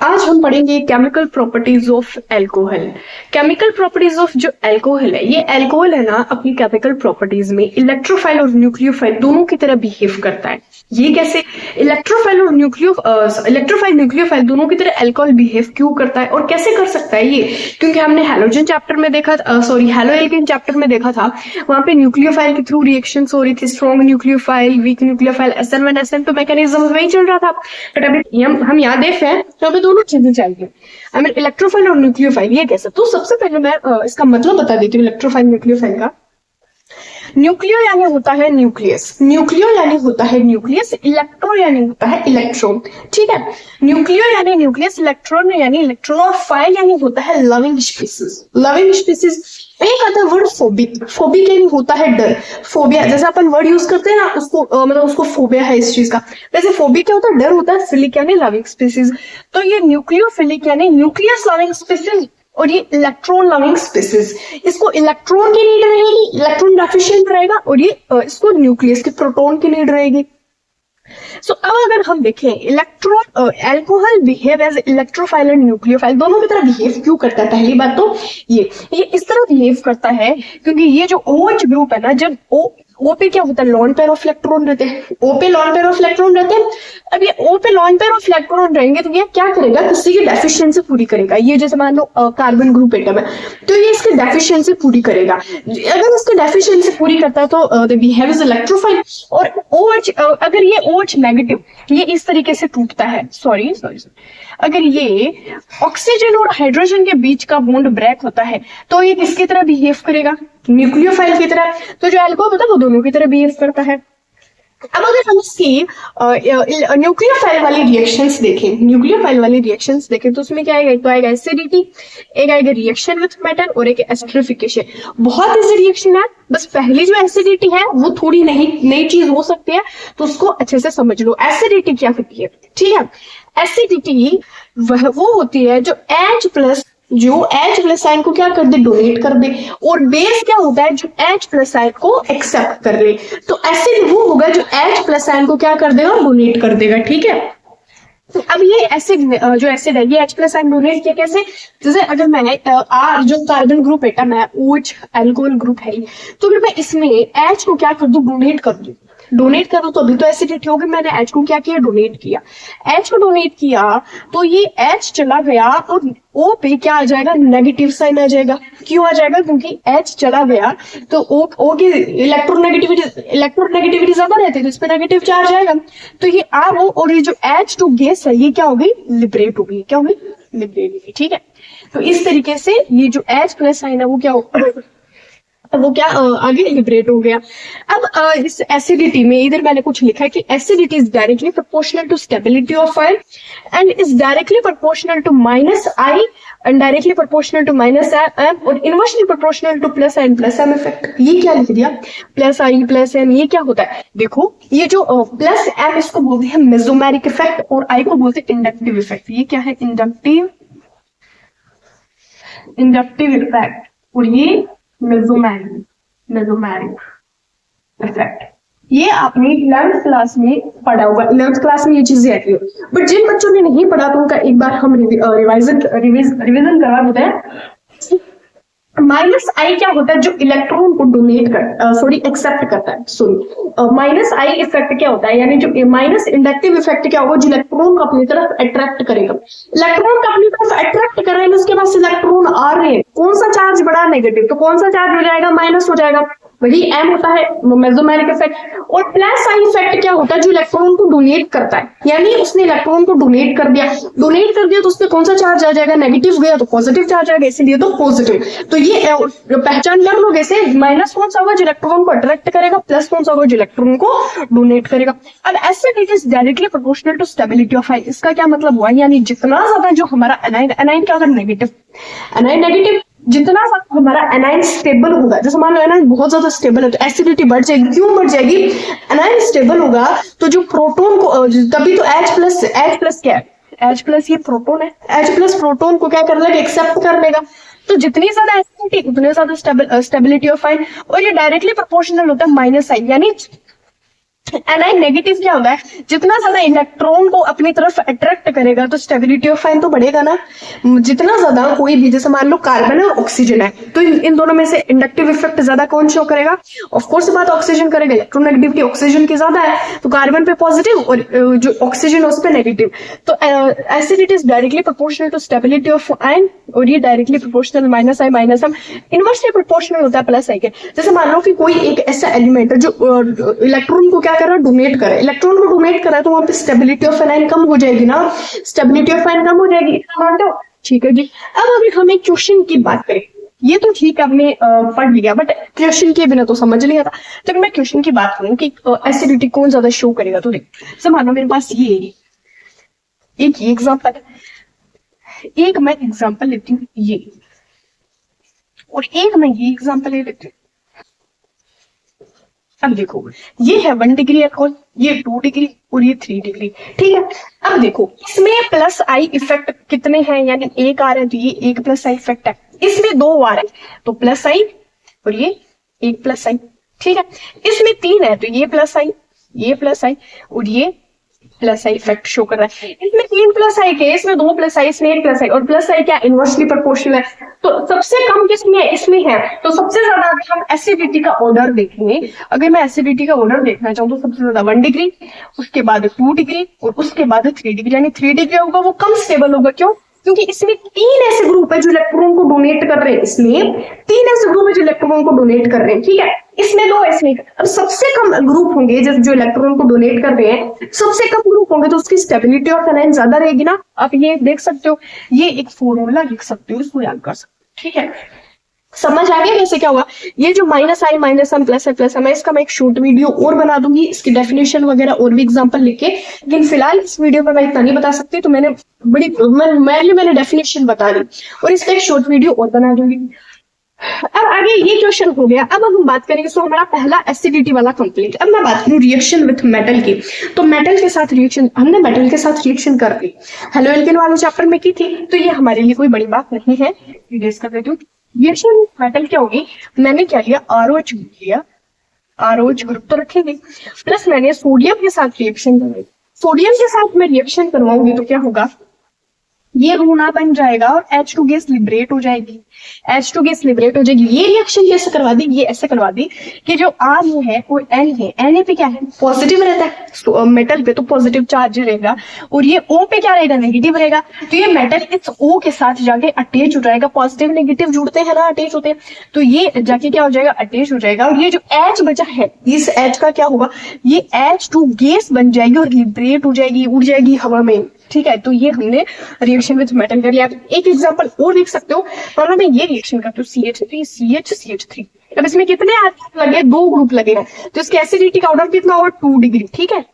आज हम पढ़ेंगे chemical properties of alcohol. Chemical properties of जो अल्कोहल है, ये अल्कोहल है ना अपनी केमिकल प्रॉपर्टीज में इलेक्ट्रोफाइल और न्यूक्लियोफाइल दोनों की तरह बिहेव करता है। ये कैसे? इलेक्ट्रोफाइल और इलेक्ट्रोफाइल न्यूक्लियोफाइल दोनों की तरह अल्कोहल बिहेव क्यों करता है और कैसे कर सकता है ये? क्योंकि हमने हैलोजन चैप्टर में देखा था, हैलोएल्केन चैप्टर में देखा था, वहां पे न्यूक्लियोफाइल के थ्रू रिएक्शन हो रही थी, strong nucleophile, weak nucleophile, SN1 SN2 mechanism वही चल रहा था। बट अभी हम यहाँ देख रहे हैं तो अभी दोनों चीजें चाहिए, आई मीन इलेक्ट्रोफाइल और न्यूक्लियोफाइल। ये कैसे? तो सबसे पहले मैं इसका मतलब बता देती हूँ इलेक्ट्रोफाइल न्यूक्लियोफाइल का। न्यूक्लियो यानी होता है न्यूक्लियस, न्यूक्लियो यानी होता है न्यूक्लियस, इलेक्ट्रो यानी होता है इलेक्ट्रॉन। ठीक है, न्यूक्लियो यानी न्यूक्लियस, इलेक्ट्रॉन यानी इलेक्ट्रॉन, और फाइल यानी होता है लविंग स्पीसीज। लविंग स्पीसीज एक आता है वर्ड फोबिक। फोबिक यानी होता है डर, फोबिया जैसे अपन वर्ड यूज करते हैं ना, उसको मतलब उसको फोबिया है इस चीज का। वैसे फोबिक क्या होता है? डर होता है। फिलिक यानी लविंग स्पीसीज। तो ये न्यूक्लियोफिलिक यानी न्यूक्लियस लविंग स्पीसीज और ये इलेक्ट्रॉन लविंग स्पीसीज। इसको इलेक्ट्रॉन की नीड रहेगी, इलेक्ट्रॉन डेफिशिएंट रहेगा, और ये इसको न्यूक्लियस की प्रोटॉन की नीड रहेगी। सो अब अगर हम देखें electron alcohol behave as electrophile and nucleophile दोनों की तरह बिहेव क्यों करता है? पहली बात तो ये इस तरह बिहेव करता है क्योंकि ये जो OH ग्रुप है ना, जब O पे क्या होता है? लॉन पेयर ऑफ इलेक्ट्रॉन रहते हैं। O पे लॉन पेयर ऑफ इलेक्ट्रॉन रहते हैं। अब ये O पे लॉन पेयर ऑफ इलेक्ट्रॉन रहेंगे तो ये क्या करेगा? किसी की डेफिशिएंसी पूरी करेगा। ये जैसे मान लो कार्बन ग्रुप एटम है तो ये इसकी डेफिशिएंसी पूरी करेगा। अगर इसकी डेफिशिएंसी पूरी करता है तो दे बिहेव एज इलेक्ट्रोफाइल। और OH अगर ये OH नेगेटिव ये इस तरीके से टूटता है, सॉरी अगर ये ऑक्सीजन और हाइड्रोजन के बीच का बॉन्ड ब्रेक होता है तो ये किसकी तरह बिहेव करेगा? न्यूक्लियोफाइल की तरह। तो जो अल्कोहल होता है वो दोनों की तरह बिहेव करता है। अब अगर हम इसकी न्यूक्लियोफाइल वाली रिएक्शंस देखें, तो उसमें क्या आएगा? तो आएगा एसिडिटी, एक आएगा रिएक्शन विथ मेटल और एक एस्टरिफिकेशन। बहुत इजी रिएक्शन है, बस पहली जो एसिडिटी है वो थोड़ी नई चीज हो सकती है, तो उसको अच्छे से समझ लो। एसिडिटी क्या होती है? ठीक है, एसिडिटी वो होती है जो H+ आयन को क्या कर दे? डोनेट कर दे। और बेस क्या होता है? जो H+ आयन को एक्सेप्ट कर ले। तो एसिड वो होगा जो H+ आयन को क्या कर देगा? डोनेट कर देगा। ठीक है, तो अब ये एसिड जो एसिड है ये H+ आयन डोनेट किया कैसे? जैसे अगर मैंने जो कार्बन ग्रुप एटम है OH अल्कोहल ग्रुप है, तो अगर मैं इसमें H को क्या कर दूं? डोनेट कर दूं। डोनेट करो तो अभी तो एसिडिटी होगी, मैंने H को क्या किया? डोनेट किया। H को डोनेट किया तो ये H चला गया और O पे क्या आ जाएगा? नेगेटिव साइन आ जाएगा। क्यों आ जाएगा? क्योंकि H चला गया तो O की इलेक्ट्रोनेगेटिविटी ज्यादा रहती है तो इस पे नेगेटिव चार्ज आएगा। तो ये RO और ये जो H2 गैस है ये क्या होगी? लिबरेट होगी। क्या होगी? लिबरेट होगी। ठीक है, तो इस तरीके से ये जो H+ साइन है वो क्या होगा? वो क्या आगे लिबरेट हो गया। अब इस एसिडिटी में इधर मैंने कुछ लिखा है कि acidity is directly proportional to stability of fire and is directly proportional to -I and directly proportional to -M और inversely proportional to +I + M effect. ये क्या लिख दिया? +I + M। ये क्या होता है? देखो ये जो +M इसको बोलते हैं मेसोमेरिक इफेक्ट और I को बोलते हैं इंडक्टिव इफेक्ट। ये क्या है? इंडक्टिव इफेक्ट और ये मेसोमेरिक इफेक्ट। ये आपने 11th क्लास में पढ़ा होगा। 11th क्लास में ये चीजें आती है, बट जिन बच्चों ने नहीं पढ़ा तो उनका एक बार हम रिवीजन करा देते हैं। -I क्या होता है? जो इलेक्ट्रॉन को डोनेट एक्सेप्ट करता है। -I इफेक्ट क्या होता है? यानी जो माइनस इंडक्टिव इफेक्ट क्या होगा? जो इलेक्ट्रॉन को अपनी तरफ अट्रैक्ट करेगा। इलेक्ट्रॉन को अपनी तरफ अट्रैक्ट कर रहे हैं, उसके पास इलेक्ट्रॉन आ रहे हैं, कौन सा चार्ज बड़ा? नेगेटिव। तो कौन सा चार्ज हो जाएगा? माइनस हो जाएगा। वही M होता है मेसोमेरिक इफेक्ट। और +I इफेक्ट क्या होता है? जो इलेक्ट्रॉन को डोनेट करता है, यानी उसने इलेक्ट्रॉन को डोनेट कर दिया तो उसमें कौन सा चार्ज आ जाएगा? नेगेटिव गया तो पॉजिटिव चार्ज आएगा, इसीलिए तो पॉजिटिव। तो ये पहचान कर लो कैसे? माइनस कौन सा होगा? जो इलेक्ट्रॉन को अट्रैक्ट करेगा, प्लस कौन सा होगा? जो इलेक्ट्रॉन को डोनेट करेगा। अब acidity is directly proportional to stability of fire. इसका क्या मतलब हुआ? यानी जितना ज्यादा जो हमारा एनाइन क्या होगा? नेगेटिव जितना ज्यादा हमारा एनाइन स्टेबल होगा, जैसे मान लो एनाइन बहुत ज्यादा स्टेबल है तो एसिडिटी बढ़ जाएगी। क्यों बढ़ जाएगी? एनाइन स्टेबल होगा तो जो प्रोटॉन को तभी तो H+ क्या है? H+ ये प्रोटॉन है। H+ प्रोटॉन को क्या कर लेगा? एक्सेप्ट कर लेगा। तो जितनी ज्यादा एसिडिटी उतने ज्यादा स्टेबिलिटी ऑफ फाइन। और ये डायरेक्टली प्रोपोर्शनल होता है -I, यानी एनाइन नेगेटिव क्या होता है, जितना ज्यादा इलेक्ट्रॉन को अपनी तरफ अट्रैक्ट करेगा तो स्टेबिलिटी ऑफ आयन तो बढ़ेगा ना। जितना ज्यादा कोई भी, जैसे मान लो कार्बन और ऑक्सीजन है, तो इन दोनों में से इंडक्टिव इफेक्ट ज्यादा कौन शो करेगा? ऑफ कोर्स बात ऑक्सीजन करेगा। इलेक्ट्रोनेगेटिविटी ऑक्सीजन की ज्यादा है तो कार्बन पे पॉजिटिव और जो ऑक्सीजन है उस पे नेगेटिव। तो acidity is directly proportional to stability of ion, और ये directly proportional minus I minus M inversely proportional होता है प्लस आई के। जैसे मान लो कि कोई एक ऐसा एलिमेंट है जो इलेक्ट्रॉन को क्या कर रहा है, डोनेट करे, इलेक्ट्रॉन को डोनेट कर रहा है, तो वहां पे स्टेबिलिटी ऑफ आयन कम हो जाएगी ना, स्टेबिलिटी ऑफ आयन कम हो जाएगी, इतना मानते हो? ठीक है जी। अब अभी हम एक क्वेश्चन की बात करें, ये तो ठीक है आपने पढ़ लिया, बट क्वेश्चन के बिना तो समझ नहीं आता। तो मैं क्वेश्चन की बात करूं कि एसिडिटी कौन ज्यादा शो करेगा, तो देख मान लो मेरे पास ये एक एग्जाम्पल है, एक मैं एग्जाम्पल लेती हूँ ये, और एक मैं ये एग्जाम्पल ले लेती हूँ। अब देखो ये है 1 डिग्री अल्कोहल, ये 2 डिग्री और ये 3 डिग्री, ठीक है। अब देखो इसमें प्लस आई इफेक्ट कितने हैं, यानी एक आ रहा है तो ये एक प्लस आई इफेक्ट है, इसमें 2 आ रहा है तो प्लस आई और ये एक प्लस आई, ठीक है। इसमें 3 है तो ये प्लस आई, ये प्लस आई और ये प्लस आई इफेक्ट शो कर रहा है। इसमें 3 प्लस आई के, इसमें 2 प्लस आई, इसमें 1 प्लस आई, और प्लस आई क्या इनवर्सली प्रोपोर्शनल है, तो सबसे कम किसमें है, इसमें है। तो सबसे ज्यादा अगर हम एसिडिटी का ऑर्डर देखेंगे, अगर मैं एसिडिटी का ऑर्डर देखना चाहूँ तो सबसे ज्यादा 1 डिग्री, उसके बाद 2 डिग्री और उसके बाद 3 डिग्री, यानी 3 डिग्री होगा वो कम स्टेबल होगा। क्यों? क्योंकि इसमें 3 ऐसे ग्रुप है जो इलेक्ट्रॉन को डोनेट कर रहे हैं, इसमें 3 ऐसे ग्रुप है जो इलेक्ट्रॉन को डोनेट कर रहे हैं, ठीक है। इसमें 2, इसमें अब सबसे कम ग्रुप होंगे जो इलेक्ट्रॉन को डोनेट कर रहे हैं, सबसे कम ग्रुप होंगे तो उसकी स्टेबिलिटी ऑफ आयन ज्यादा रहेगी ना। आप ये देख सकते हो, ये एक फॉर्मूला लिख सकते हो, इसको याद कर सकते हो, ठीक है। समझ आ गया कैसे क्या हुआ? ये जो minus I minus M plus I plus M, इसका मैं एक शॉर्ट वीडियो और बना दूंगी, इसकी डेफिनेशन वगैरह और भी एग्जांपल लिखे, लेकिन फिलहाल इस वीडियो में मैं इतना नहीं बता सकती, तो मैंने डेफिनेशन बता दी और इसका एक शॉर्ट वीडियो और बना दूंगी। अब आगे ये क्वेश्चन हो गया। अब हम बात करेंगे, तो हमारा पहला एसिडिटी वाला कंप्लीट। अब मैं बात करूं रिएक्शन विथ मेटल की, तो मेटल के साथ रिएक्शन, हमने मेटल के साथ रिएक्शन कर ली, हेलो एल्केन वाले चैप्टर में की थी, तो ये हमारे लिए कोई बड़ी बात नहीं है, डिस्कस कर देती हूँ। रिएक्शन विथ मेटल क्या होगी, मैंने क्या लिया, आरओएच ग्रुप लिया, आरओएच ग्रुप तो रखेंगे, प्लस मैंने सोडियम के साथ रिएक्शन करवाई, सोडियम के साथ मैं रिएक्शन करवाऊंगी तो क्या होगा, ये ऋण बन जाएगा और H2 गैस लिबरेट हो जाएगी, H2 गैस लिबरेट हो जाएगी। ये रिएक्शन कैसे करवा दी, ये ऐसे करवा दी कि जो R है वो N है, Na पे क्या है, पॉजिटिव रहता है, तो मेटल पे तो पॉजिटिव चार्ज रहेगा, और ये O पे क्या रहेगा, नेगेटिव रहेगा। तो ये मेटल इस O के साथ जाके अटैच हो जाएगा, पॉजिटिव नेगेटिव जुड़ते हैं ना, अटैच होते हैं, तो ये जाके क्या हो जाएगा, अटैच हो जाएगा। और ये जो H बचा है, इस H का क्या होगा, ये H2 गैस बन जाएगी और लिबरेट हो जाएगी, उड़ जाएगी हवा में, ठीक है। तो ये हमने रिएक्शन विद मेटल कर लिया। एक एग्जांपल और देख सकते हो, और मैं ये रिएक्शन करती हूँ CH3 CH3। अब इसमें कितने ग्रुप लगे, 2 ग्रुप लगे हैं, तो इसकी एसिडिटी का ऑर्डर कितना होगा, 2 डिग्री, ठीक है।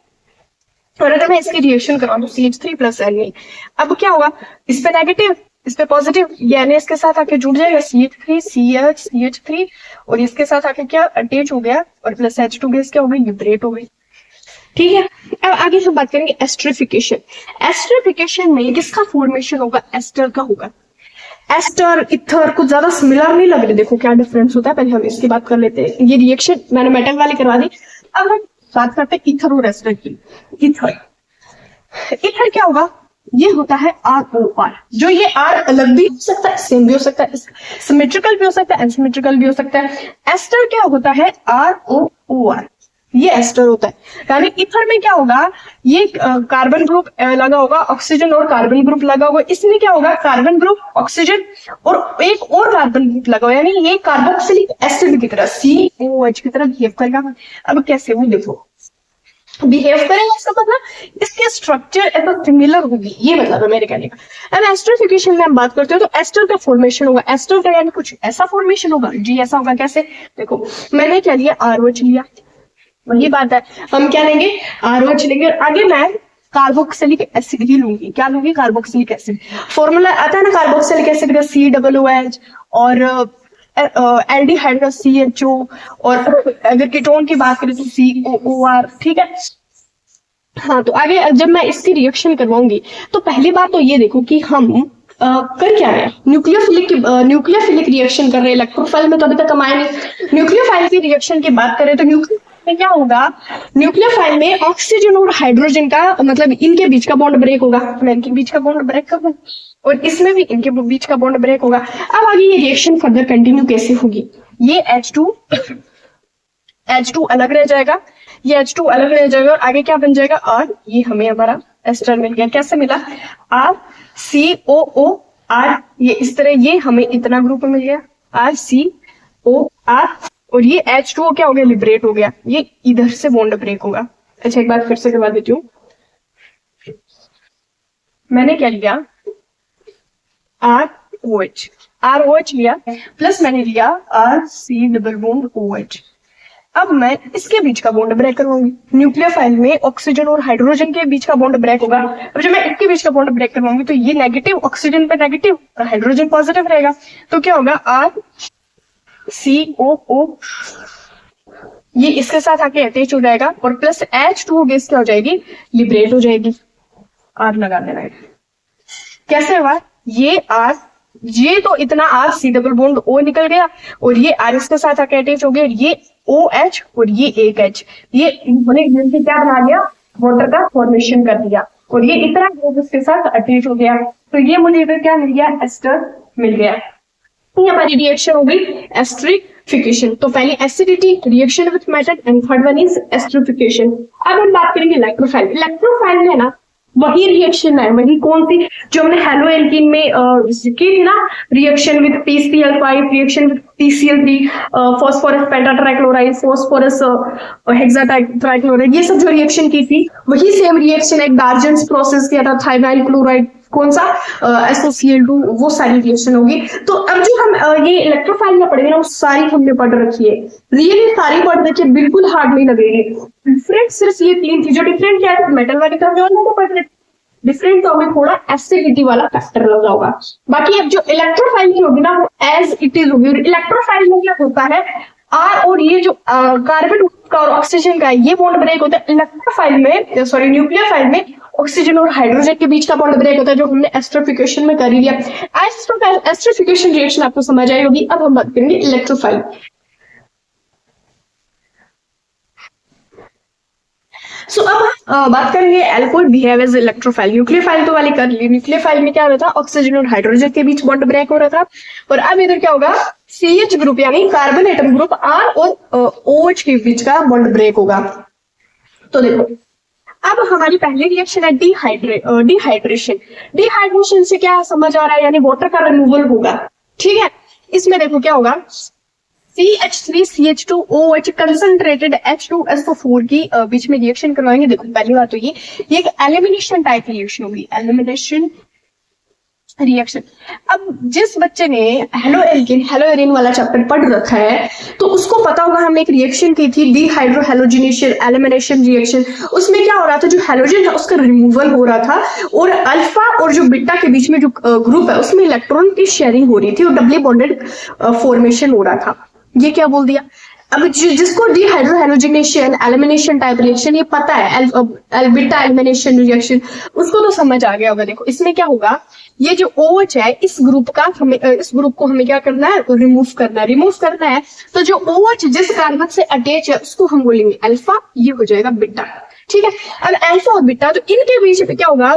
और अगर मैं इसकी रिएक्शन कराऊं तो CH3 प्लस Na, अब क्या होगा, इस पे नेगेटिव इस पे पॉजिटिव, यानी इसके साथ आके जुड़ जाएगा CH3 CH3, और इसके साथ आके क्या अटैच हो गया, और प्लस H2 गैस क्या हो गई, लिबरेट हो गई, ठीक है। अब आगे हम बात करेंगे एस्टरिफिकेशन। एस्टरिफिकेशन में किसका फॉर्मेशन होगा, एस्टर का होगा। एस्टर इथर कुछ ज्यादा सिमिलर नहीं लग रहे, देखो क्या डिफरेंस होता है, पहले हम इसकी बात कर लेते हैं। ये रिएक्शन मैंने मेटल वाली करवा दी, अब हम बात करते हैं इथर और एस्टर की। इथर क्या होगा, ये होता है ROR, जो ये R अलग भी हो सकता है, सेम भी हो सकता है, सिमेट्रिकल भी हो सकता है, एसिमेट्रिकल भी हो सकता है। एस्टर क्या होता है, ROR, ये एस्टर होता है। यानी इथर में क्या होगा, ये कार्बन ग्रुप लगा होगा, ऑक्सीजन और कार्बन ग्रुप लगा होगा, इसमें क्या होगा, कार्बन ग्रुप ऑक्सीजन और एक और कार्बन ग्रुप लगा होगा, यानी ये कार्बोक्सिलिक एसिड की तरह COH की तरह बिहेव करेगा। अब कैसे, वो देखो बिहेव करेगा, इसका मतलब इसके स्ट्रक्चर ऐसा सिमिलर होगी, ये मतलब है मेरे कहने का। अब एस्टरिफिकेशन में हम बात करते हैं तो एस्टर का फॉर्मेशन होगा, एस्टर का यानी कुछ ऐसा फॉर्मेशन होगा जी, ऐसा होगा। कैसे, देखो मैंने क्या लिया, ROH लिया, वही बात है, हम क्या लेंगे, ROH लेंगे, और आगे मैं कार्बोक्सिलिक एसिड ही लूंगी, क्या लूंगी, कार्बोक्सिलिक एसिड। फॉर्मूला आता है ना कार्बोक्सिलिक एसिड का, COOH, और एल्डिहाइड का CHO, और अगर कीटोन की बात करें तो COOR, ठीक है। हाँ, तो आगे जब मैं इसकी रिएक्शन करवाऊंगी तो पहली बात तो ये देखो कि हम कर क्या रहे हैं, न्यूक्लियोफिलिक रिएक्शन कर रहे हैं। इलेक्ट्रोफाइल में तो अभी तक हम आए नहीं, न्यूक्लियोफाइल की रिएक्शन की बात करें तो न्यूक्लियोफाइल में क्या होगा, न्यूक्लियोफाइल में ऑक्सीजन और हाइड्रोजन का मतलब इनके बीच का बॉन्ड ब्रेक होगा। मैं इनके बीच का बॉन्ड ब्रेक कर दूं और इसमें भी इनके बीच का बॉन्ड ब्रेक होगा। अब आगे ये रिएक्शन फर्दर कंटिन्यू कैसे होगी, ये H2 अलग रह जाएगा, ये H2 अलग रह जाएगा और आगे क्या बन जाएगा, और ये हमें हमारा एस्टर मिल गया। कैसे मिला, RCOOR, ये इस तरह, ये हमें इतना ग्रुप मिल गया RCOR और ये H2O क्या हो गया, लिबरेट हो गया, ये इधर से बॉन्ड ब्रेक होगा। अच्छा एक बार फिर से करवा देती हूँ, मैंने क्या लिया, ROH लिया प्लस मैंने लिया RC डबल बॉन्ड OH। अब मैं इसके बीच का बॉन्ड ब्रेक करवाऊंगी। न्यूक्लियोफाइल में ऑक्सीजन और हाइड्रोजन के बीच का बॉन्ड ब्रेक होगा। अब जब मैं इसके बीच का बॉन्ड ब्रेक करवाऊंगी तो ये नेगेटिव ऑक्सीजन पे नेगेटिव और हाइड्रोजन पॉजिटिव रहेगा, तो क्या होगा, RCOO, ये इसके साथ आके अटैच हो जाएगा और प्लस H2O गैस क्या हो जाएगी, लिबरेट हो जाएगी। R लगा देना है। कैसे हुआ, ये तो इतना RC डबल बॉन्ड O निकल गया और ये R इसके साथ आके अटैच हो गया, ये OH और ये एक H, ये इन्होंने मिलकर क्या बना दिया, वाटर का फॉर्मेशन कर दिया और ये इतना ग्रुप इसके साथ अटैच हो गया, तो ये मुझे इधर क्या मिल गया, एस्टर मिल गया। ये हमारी रिएक्शन होगी एस्टरिफिकेशन। तो पहले acidity, reaction with metal and third one is esterification. अब हम बात करेंगे इलेक्ट्रोफाइल। इलेक्ट्रोफाइल में ना वही रिएक्शन है, वही कौन सी जो हमने हेलो एल्कीन में की थी ना, reaction with PCl5, reaction with PCl3, phosphorus pentatrichloride, phosphorus hexatrichloride, ये सब जो रिएक्शन की थी वही सेम रिएक्शन है। डार्जेंस प्रोसेस किया था, थाइनाइल क्लोराइड, कौन सा, SOCl2, वो सारी रिएक्शन होगी। तो अब जो हम ये इलेक्ट्रोफाइल में पढ़ेंगे ना, वो सारी हमने पढ़ रखी है, रियली सारी पढ़ रखी है, बिल्कुल हार्ड नहीं लगेगी। डिफरेंट सिर्फ ये तीन थी, जो डिफरेंट क्या है, मेटल वाली तरफ जो पढ़ रहे, डिफरेंट तो हमें थोड़ा एसिडिटी वाला फैक्टर लगा होगा। बाकी अब जो इलेक्ट्रोफाइल की होगी ना, वो एज इट इज होगी। इलेक्ट्रोफाइल में क्या होता है, R और ये जो कार्बन का और ऑक्सीजन का ये बॉन्ड ब्रेक होता है। इलेक्ट्रोफाइल में, सॉरी न्यूक्लियोफाइल में ऑक्सीजन और हाइड्रोजन के बीच का बॉन्ड ब्रेक होता है, जो हमने एस्टरिफिकेशन में कर लिया। एस्टरिफिकेशन रिएक्शन आपको समझ आई होगी। अब हम बात करेंगे इलेक्ट्रोफाइल। सो अब बात करेंगे alcohol behave as electrophile. Nucleophile तो वाली कर ली। न्यूक्लियोफाइल में क्या हो रहा था, ऑक्सीजन और हाइड्रोजन के बीच बॉन्ड ब्रेक हो रहा था, और अब इधर क्या होगा, CH ग्रुप यानी कार्बन एटम ग्रुप R और OH के बीच का बॉन्ड ब्रेक होगा। तो देखो अब हमारी पहली रिएक्शन है डिहाइड्रेशन। डिहाइड्रेशन से क्या समझ आ रहा है, यानी वाटर का रिमूवल होगा, ठीक है। इसमें देखो क्या होगा, CH3CH2OH कंसंट्रेटेड H2SO4 की बीच में रिएक्शन करवाएंगे। देखो पहली बात तो ये एक एलिमिनेशन टाइप रिएक्शन होगी, एलिमिनेशन रिएक्शन। अब जिस बच्चे ने हेलो एरिन वाला चैप्टर पढ़ रखा है तो उसको पता होगा, हमने एक रिएक्शन की थी डिहाइड्रो हेलोजिनेशन एलिमिनेशन रिएक्शन। उसमें क्या हो रहा था, जो हेलोजन है उसका रिमूवल हो रहा था और अल्फा और जो बीटा के बीच में जो ग्रुप है उसमें इलेक्ट्रॉन की शेयरिंग हो रही थी और डबली बॉन्डेड फॉर्मेशन हो रहा था। ये क्या बोल दिया, अब जिसको dehydro halogenation elimination type reaction ये पता है, बीटा एलिमिनेशन रिएक्शन, उसको तो समझ आ गया होगा। देखो इसमें क्या होगा, ये जो OH है इस ग्रुप को हमें क्या करना है, रिमूव करना है। तो जो OH जिस कार्बन से अटैच है उसको हम बोलेंगे अल्फा, ये हो जाएगा बीटा, ठीक है। अब अल्फा और बीटा, तो इनके बीच में क्या होगा,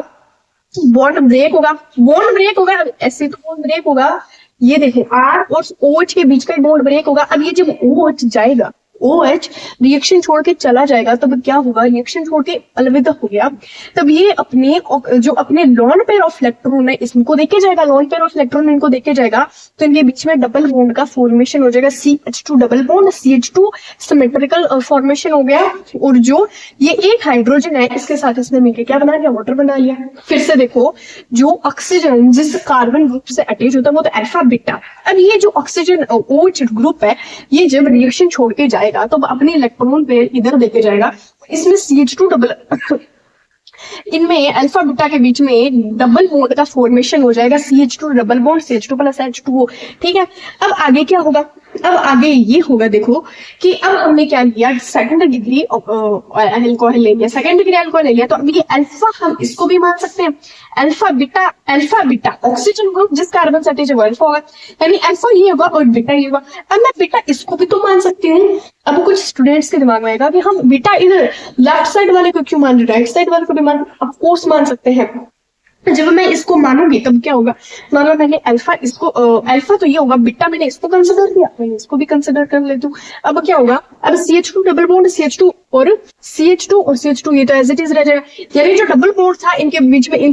बॉन्ड ब्रेक होगा। ऐसे तो बॉन्ड ब्रेक होगा, ये देखो R और OH के बीच का बॉन्ड ब्रेक होगा। अब ये जब OH जाएगा, OH रिएक्शन छोड़ के चला जाएगा, तब क्या होगा, रिएक्शन छोड़ के अलविदा हो गया, तब ये अपने लोन पेयर ऑफ इलेक्ट्रॉन है इसको देके जाएगा, लोन पेयर ऑफ इलेक्ट्रॉन इनको देके जाएगा, तो इनके बीच में डबल बॉन्ड का फॉर्मेशन हो जाएगा, CH2 double bond, CH2 symmetrical formation हो गया। और जो ये एक हाइड्रोजन है इसके साथ इसने मिलकर क्या बना लिया, वाटर बना लिया। फिर से देखो, जो ऑक्सीजन जिस कार्बन ग्रुप से अटैच होता है वो तो अल्फा बीटा। अब ये जो ऑक्सीजन OH ग्रुप है ये जब रिएक्शन छोड़ के जाएगा तो अपने इलेक्ट्रॉन पेयर इधर लेके जाएगा, इसमें CH2 डबल इनमें अल्फा बीटा के बीच में डबल बॉन्ड का फॉर्मेशन हो जाएगा, CH2 double bond CH2 plus H2O, ठीक है। अब आगे क्या होगा, अब आगे ये होगा, देखो कि अब हमने क्या लिया, सेकंड डिग्री अल्कोहल ले लिया, सेकंड डिग्री अल्कोहल ले लिया, तो अब ये अल्फा हम इसको भी मान सकते हैं, अल्फा बीटा ऑक्सीजन ग्रुप जिस कार्बन से अटैच है वो अल्फा होगा, यानी अल्फा ये होगा और बीटा ये होगा। अब मैं बीटा इसको भी तो मान सकती हूँ। अब कुछ स्टूडेंट्स के दिमाग में आएगा कि हम बीटा इधर लेफ्ट साइड वाले को क्यों मान रहे, राइट साइड वाले को भी मान, ऑफकोर्स मान सकते हैं। जब मैं इसको मानूंगी तब क्या होगा, मान लो मैंने अल्फा इसको अल्फा तो ये होगा, बीटा मैंने इसको कंसिडर किया, मैं इसको भी कंसिडर कर लेती हूँ। अब क्या होगा, अब CH2 डबल बॉन्ड CH2 और CH2 ये तो एज इट इज रह जाएगा, यानी जो डबल बॉन्ड था इनके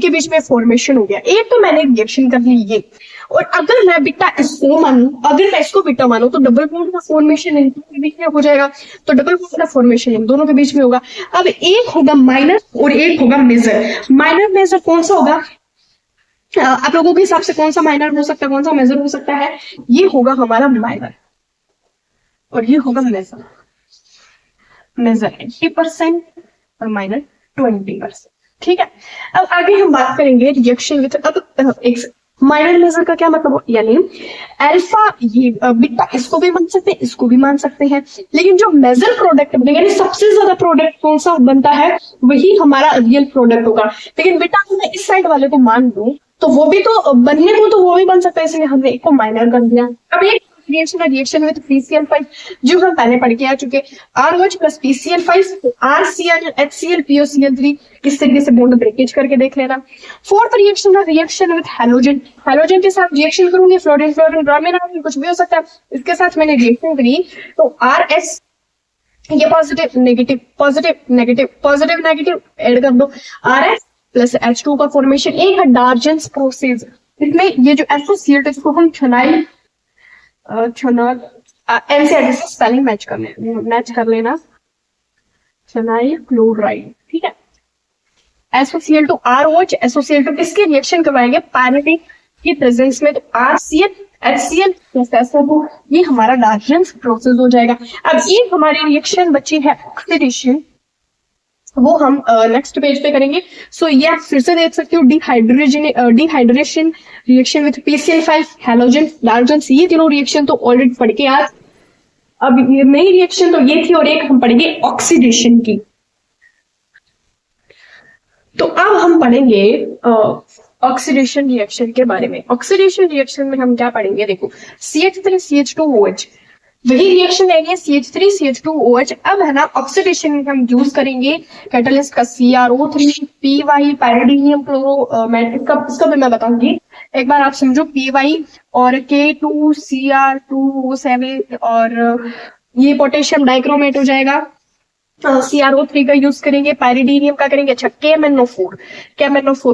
बीच में फॉर्मेशन हो गया। एक तो मैंने रिएक्शन कर ली ये, और अगर मैं बीटा इसको मानू, अगर मैं इसको बीटा मानू तो डबल बॉन्ड का फॉर्मेशन इनके बीच में हो जाएगा, तो डबल बॉन्ड का फॉर्मेशन इन दोनों के बीच में होगा। अब एक होगा माइनर और एक होगा मेजर। माइनर मेजर कौन सा होगा, आप लोगों के हिसाब से कौन सा माइनर हो सकता है, कौन सा मेजर हो सकता है, ये होगा हमारा माइनर और ये होगा मेजर। मेजर 80% और माइनर 20%। ठीक है, अब आगे हम बात करेंगे रिएक्शन विद, अब एक माइनर मेजर का क्या मतलब, यानी अल्फा ये बीटा इसको भी मान सकते हैं, इसको भी मान सकते हैं, लेकिन जो मेजर प्रोडक्ट बनेगा, यानी सबसे ज्यादा प्रोडक्ट कौन सा बनता है वही हमारा रियल प्रोडक्ट होगा। लेकिन बीटा को मैं इस साइड वाले को मान लूं तो वो भी तो बनने को तो वो भी बन सकता है, इसलिए हमने एक को माइनर कर दिया। अब एक रिएक्शन विद PCl5 जो हम पहले पढ़ के आ चुके, RH plus PCl5 RCl HCl POCl3, इस तरीके से बॉन्ड ब्रेकेज करके देख लेना। Fourth reaction with halogen, halogen के साथ रिएक्शन करूंगी, फ्लोरीन ब्रोमीन कुछ भी हो सकता है, इसके साथ मैंने रिएक्शन करी तो RS ये पॉजिटिव नेगेटिव ऐड कर दो, RS प्लस H2 का फॉर्मेशन। एक है डार्जेंस प्रोसेस, इसमें ये जो एसोसिएट है इसको हम फिनाइल NCERT से स्पेलिंग मैच कर लेना, फिनाइल क्लोराइड। ठीक है, SOCl2 ROH SOCl2 किसके रिएक्शन करवाएंगे, पैरिटी की प्रेजेंस में, तो RCl HCl प्लस SO2 ये हमारा डार्जेंस प्रोसेस हो जाएगा। अब ये हमारी रिएक्शन बची है ऑक्सीडेशन, वो हम नेक्स्ट पेज पे करेंगे। सो ये आप फिर से देख सकते हो, dehydration reaction with PCl5 halogen डार्जन, ये तीनों रिएक्शन तो ऑलरेडी पढ़ के आज, अब ये नई रिएक्शन तो ये थी और एक हम पढ़ेंगे ऑक्सीडेशन की। तो अब हम पढ़ेंगे ऑक्सीडेशन रिएक्शन के बारे में। ऑक्सीडेशन रिएक्शन में हम क्या पढ़ेंगे, देखो CH3CH2OH वही रिएक्शन लेंगे, CH3CH2OH। अब है ना ऑक्सीडेशन में हम यूज करेंगे कैटलिस्ट का CrO3 PY पैरिडीनियम क्लोरो, इसका भी मैं बताऊंगी, एक बार आप समझो PY और K2Cr2O7 और ये पोटेशियम डाइक्रोमेट हो जाएगा, CrO3 का यूज करेंगे, पैरिडीनियम का करेंगे, अच्छा KMnO4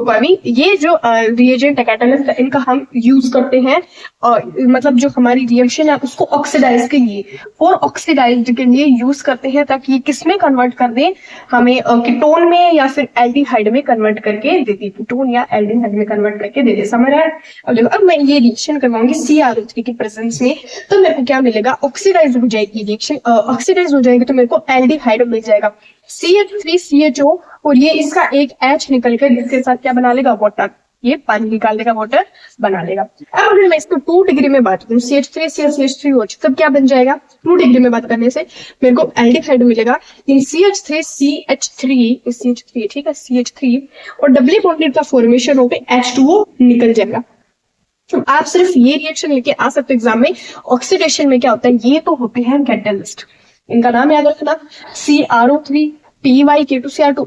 का भी, ये जो रिएजेंट है कैटलिस्ट इनका हम यूज करते हैं, और मतलब जो हमारी रिएक्शन है उसको ऑक्सीडाइज के लिए, और ऑक्सीडाइज के लिए यूज करते हैं ताकि ये किस में कन्वर्ट कर दे, हमें कीटोन में या फिर एल्डिहाइड में कन्वर्ट करके दे दे, कीटोन या एल्डिहाइड में कन्वर्ट करके दे दे, समझ रहा है। अब देखो, अब मैं ये रिएक्शन करवाऊंगी CrO3 की प्रेजेंस में, तो मेरे को क्या मिलेगा, ऑक्सीडाइज हो जाएगी रिएक्शन, ऑक्सीडाइज हो जाएगी तो मेरे को एल्डिहाइड मिल जाएगा CH3CHO, और ये इसका एक H निकल कर जिसके साथ क्या बना लेगा, वाटर, ये पानी निकाल देगा, वाटर बना लेगा। अब अगर मैं इसको 2 डिग्री में बात करूं, CH3CH3OH, तब क्या बन जाएगा, 2 डिग्री में बात करने से मेरे को एल्डिहाइड मिलेगा, इन CH3 ठीक है, CH3 और डबली बॉन्डेड का फॉर्मेशन होकर H2O निकल जाएगा। आप सिर्फ ये रिएक्शन लेके आ सकते हो एग्जाम में। ऑक्सीडेशन में क्या होता है, ये तो होते हैं कैटलिस्ट, इनका नाम याद रखना, CrO3 PY K2Cr2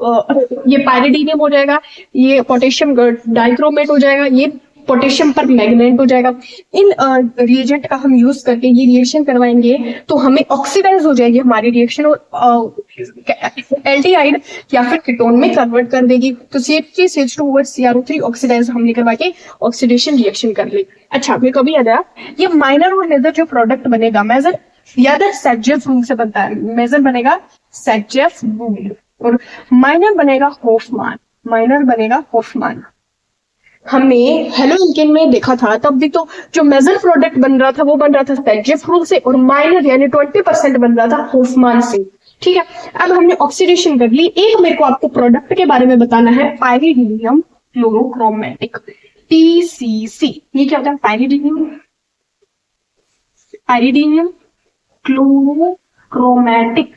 ये पैरिडीनियम हो जाएगा, ये पोटेशियम डाइक्रोमेट हो जाएगा, ये पोटेशियम पर मैग्नेट हो जाएगा। इन रिएजेंट का हम यूज करके ये रिएक्शन करवाएंगे तो हमें ऑक्सीडाइज हो जाएगी हमारी रिएक्शन, और एल्डिहाइड या फिर कीटोन में कन्वर्ट कर देगी। तो CH3CH2OH CrO3 ऑक्सीडाइज हमने करवा के ऑक्सीडेशन रिएक्शन कर ली। अच्छा, मेरे को भी याद आया, ये माइनर और मेजर जो प्रोडक्ट बनेगा, मेजर याद है सेटजेफ रूल से बनता है, मेजर बनेगा सेटजेफ रूल और माइनर बनेगा होफमान। हमने हेलो इंकिन में देखा था, तब भी तो जो मेजर प्रोडक्ट बन रहा था वो बन रहा था सेटजेफ रूल से, और माइनर यानी 20% बन रहा था होफमान से। ठीक है, अब हमने ऑक्सीडेशन कर ली। एक मेरे को आपको प्रोडक्ट के बारे में बताना है, पाइरिडिनियम क्लोरोक्रोमेटिक PCC। ये क्या होता है, पाइरिडिनियम पाइरिडिनियम क्लोरोक्रोमैटिक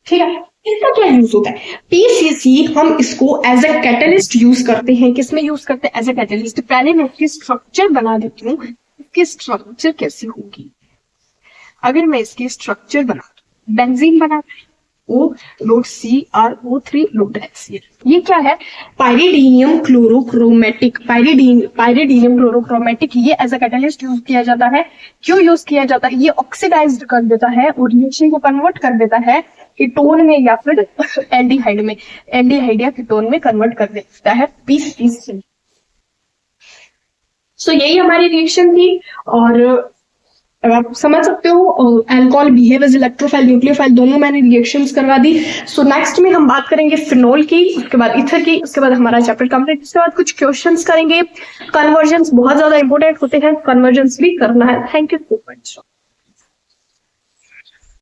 ठीक है। इसका क्या यूज होता है? पीसीसी हम इसको एज अ कैटलिस्ट यूज करते हैं। किसमें यूज करते हैं? As a catalyst. पहले मैं इसकी स्ट्रक्चर बना देती हूँ, इसकी स्ट्रक्चर कैसी होगी। अगर मैं इसकी स्ट्रक्चर बना दूं, बेंजीन बनाता है O load CrO3 load HCl। ये क्या है? पाइरिडीनियम क्लोरोक्रोमैटिक। पाइरिडीनियम क्लोरोक्रोमैटिक ये एज अ कैटलिस्ट यूज किया जाता है। क्यों यूज किया जाता है? ये ऑक्सीडाइज्ड कर देता है और रिएक्शन को कन्वर्ट कर देता है कीटोन में या फिर एल्डिहाइड में, एल्डिहाइड या कीटोन में कन्वर्ट कर देता है पीसीसी। सो यही हमारी रिएक्शन थी और आप समझ सकते हो alcohol behave as electrophile nucleophile, दोनों मैंने रिएक्शंस करवा दी। सो नेक्स्ट में हम बात करेंगे फिनोल की, उसके बाद ईथर की, उसके बाद हमारा चैप्टर कंप्लीट। उसके बाद कुछ क्वेश्चंस करेंगे। कन्वर्जन्स बहुत ज्यादा इंपॉर्टेंट होते हैं, कन्वर्जन्स भी करना है। Thank you so much.